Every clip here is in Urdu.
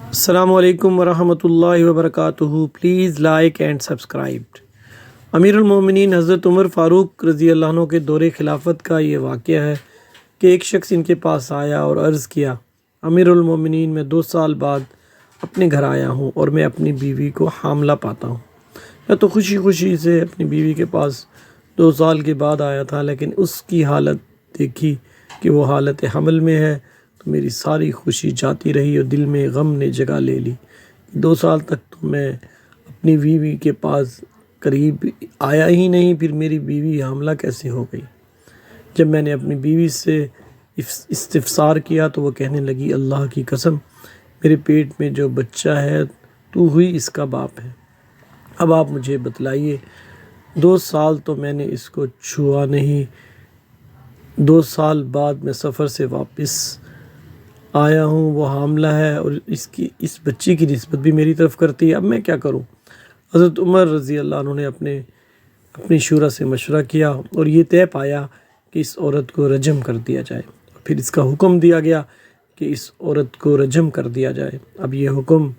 السلام علیکم ورحمۃ اللہ وبرکاتہ. Please like and subscribe. امیر المومنین حضرت عمر فاروق رضی اللہ عنہ کے دور خلافت کا یہ واقعہ ہے کہ ایک شخص ان کے پاس آیا اور عرض کیا، امیر المومنین میں 2 سال بعد اپنے گھر آیا ہوں اور میں اپنی بیوی کو حاملہ پاتا ہوں. میں تو خوشی خوشی سے اپنی بیوی کے پاس 2 سال کے بعد آیا تھا، لیکن اس کی حالت دیکھی کہ وہ حالت حمل میں ہے تو میری ساری خوشی جاتی رہی اور دل میں غم نے جگہ لے لی. 2 سال تک تو میں اپنی بیوی کے پاس قریب آیا ہی نہیں، پھر میری بیوی حاملہ کیسے ہو گئی؟ جب میں نے اپنی بیوی سے استفسار کیا تو وہ کہنے لگی، اللہ کی قسم میرے پیٹ میں جو بچہ ہے تو ہوئی اس کا باپ ہے. اب آپ مجھے بتلائیے، 2 سال تو میں نے اس کو چھوا نہیں. 2 سال بعد میں سفر سے واپس آیا ہوں، وہ حاملہ ہے اور اس بچی کی نسبت بھی میری طرف کرتی ہے. اب میں کیا کروں؟ حضرت عمر رضی اللہ عنہ نے اپنی شورا سے مشورہ کیا اور یہ طے پایا کہ اس عورت کو رجم کر دیا جائے. پھر اس کا حکم دیا گیا کہ اس عورت کو رجم کر دیا جائے. اب یہ حکم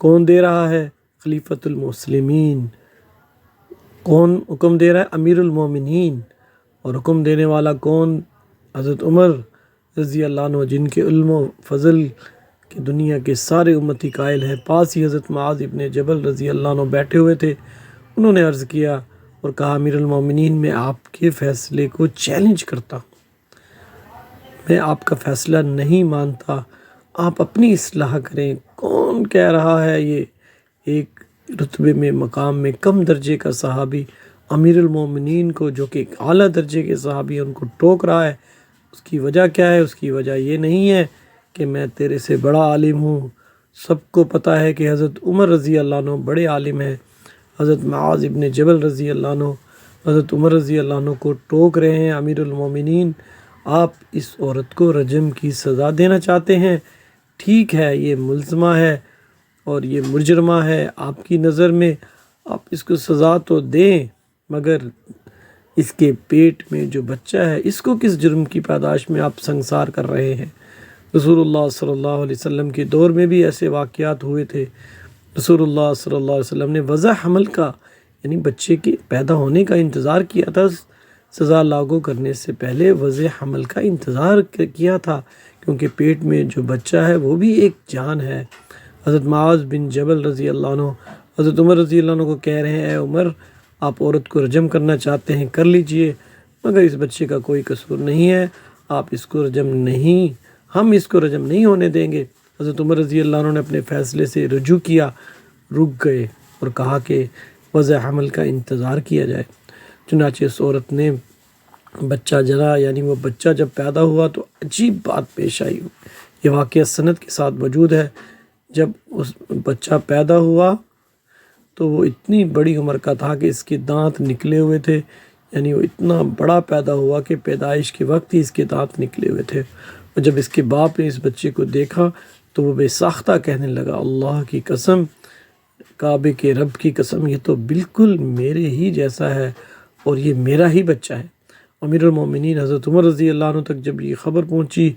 کون دے رہا ہے؟ خلیفۃ المسلمین. کون حکم دے رہا ہے؟ امیر المومنین. اور حکم دینے والا کون؟ حضرت عمر رضی اللہ عنہ، جن کے علم و فضل کی دنیا کے سارے امتی قائل ہیں. پاس ہی حضرت معاذ ابن جبل رضی اللہ عنہ بیٹھے ہوئے تھے. انہوں نے عرض کیا اور کہا، امیر المومنین میں آپ کے فیصلے کو چیلنج کرتا ہوں، میں آپ کا فیصلہ نہیں مانتا، آپ اپنی اصلاح کریں. کون کہہ رہا ہے یہ ایک رتبے میں مقام میں کم درجے کا صحابی امیر المومنین کو، جو کہ اعلیٰ درجے کے صحابی ہیں، ان کو ٹوک رہا ہے؟ اس کی وجہ کیا ہے؟ اس کی وجہ یہ نہیں ہے کہ میں تیرے سے بڑا عالم ہوں. سب کو پتہ ہے کہ حضرت عمر رضی اللہ عنہ بڑے عالم ہیں. حضرت معاذ ابن جبل رضی اللہ عنہ حضرت عمر رضی اللہ عنہ کو ٹوک رہے ہیں. امیر المومنین، آپ اس عورت کو رجم کی سزا دینا چاہتے ہیں؟ ٹھیک ہے، یہ ملزمہ ہے اور یہ مجرمہ ہے آپ کی نظر میں، آپ اس کو سزا تو دیں، مگر اس کے پیٹ میں جو بچہ ہے اس کو کس جرم کی پاداش میں آپ سنگسار کر رہے ہیں؟ رسول اللہ صلی اللہ علیہ وسلم کے دور میں بھی ایسے واقعات ہوئے تھے. رسول اللہ صلی اللہ علیہ وسلم نے وضع حمل کا، یعنی بچے کے پیدا ہونے کا انتظار کیا تھا. سزا لاگو کرنے سے پہلے وضع حمل کا انتظار کیا تھا، کیونکہ پیٹ میں جو بچہ ہے وہ بھی ایک جان ہے. حضرت معاذ بن جبل رضی اللہ عنہ حضرت عمر رضی اللہ عنہ کو کہہ رہے ہیں، اے عمر، آپ عورت کو رجم کرنا چاہتے ہیں، کر لیجئے، مگر اس بچے کا کوئی قصور نہیں ہے، آپ اس کو ہم اس کو رجم نہیں ہونے دیں گے. حضرت عمر رضی اللہ عنہ نے اپنے فیصلے سے رجوع کیا، رک گئے اور کہا کہ وضع حمل کا انتظار کیا جائے. چنانچہ اس عورت نے بچہ جنا، یعنی وہ بچہ جب پیدا ہوا تو عجیب بات پیش آئی. یہ واقعہ سند کے ساتھ موجود ہے. جب اس بچہ پیدا ہوا تو وہ اتنی بڑی عمر کا تھا کہ اس کے دانت نکلے ہوئے تھے، یعنی وہ اتنا بڑا پیدا ہوا کہ پیدائش کے وقت ہی اس کے دانت نکلے ہوئے تھے. اور جب اس کے باپ نے اس بچے کو دیکھا تو وہ بے ساختہ کہنے لگا، اللہ کی قسم، کعبے کے رب کی قسم، یہ تو بالکل میرے ہی جیسا ہے اور یہ میرا ہی بچہ ہے. امیر المومنین حضرت عمر رضی اللہ عنہ تک جب یہ خبر پہنچی،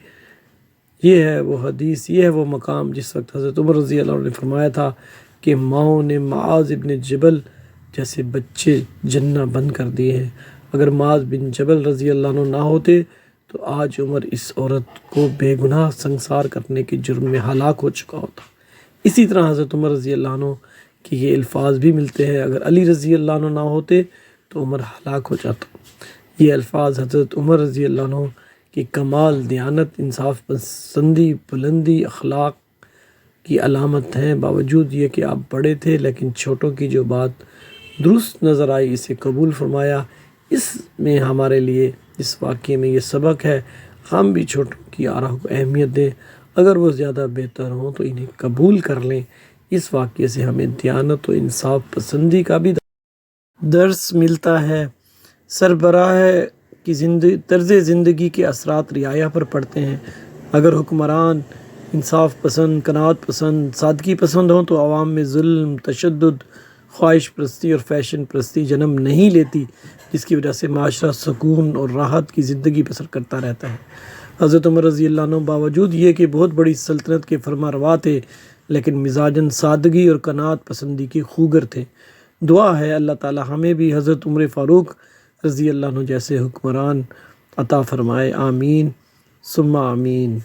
یہ ہے وہ حدیث، یہ ہے وہ مقام جس وقت حضرت عمر رضی اللہ عنہ نے فرمایا تھا کہ ماؤں نے معاذ ابن جبل جیسے بچے جننا بند کر دیے ہیں. اگر معاذ بن جبل رضی اللہ عنہ نہ ہوتے تو آج عمر اس عورت کو بے گناہ سنگسار کرنے کے جرم میں ہلاک ہو چکا ہوتا. اسی طرح حضرت عمر رضی اللہ عنہ کے یہ الفاظ بھی ملتے ہیں، اگر علی رضی اللہ عنہ نہ ہوتے تو عمر ہلاک ہو جاتا. یہ الفاظ حضرت عمر رضی اللہ عنہ کی کمال دیانت، انصاف پسندی، بلندی اخلاق کی علامت ہیں. باوجود یہ کہ آپ بڑے تھے، لیکن چھوٹوں کی جو بات درست نظر آئی اسے قبول فرمایا. اس میں ہمارے لیے، اس واقعے میں یہ سبق ہے، ہم بھی چھوٹوں کی آراء کو اہمیت دیں، اگر وہ زیادہ بہتر ہوں تو انہیں قبول کر لیں. اس واقعے سے ہمیں دیانت و انصاف پسندی کا بھی درس ملتا ہے. سربراہ کی طرز زندگی کے اثرات رعایا پر پڑتے ہیں. اگر حکمران انصاف پسند، قناعت پسند، سادگی پسند ہوں تو عوام میں ظلم، تشدد، خواہش پرستی اور فیشن پرستی جنم نہیں لیتی، جس کی وجہ سے معاشرہ سکون اور راحت کی زندگی بسر کرتا رہتا ہے. حضرت عمر رضی اللہ عنہ باوجود یہ کہ بہت بڑی سلطنت کے فرما روا تھے، لیکن مزاجاً سادگی اور قناعت پسندی کے خوگر تھے۔ دعا ہے اللہ تعالی ہمیں بھی حضرت عمر فاروق رضی اللہ عنہ جیسے حکمران عطا فرمائے، آمین ثم آمین۔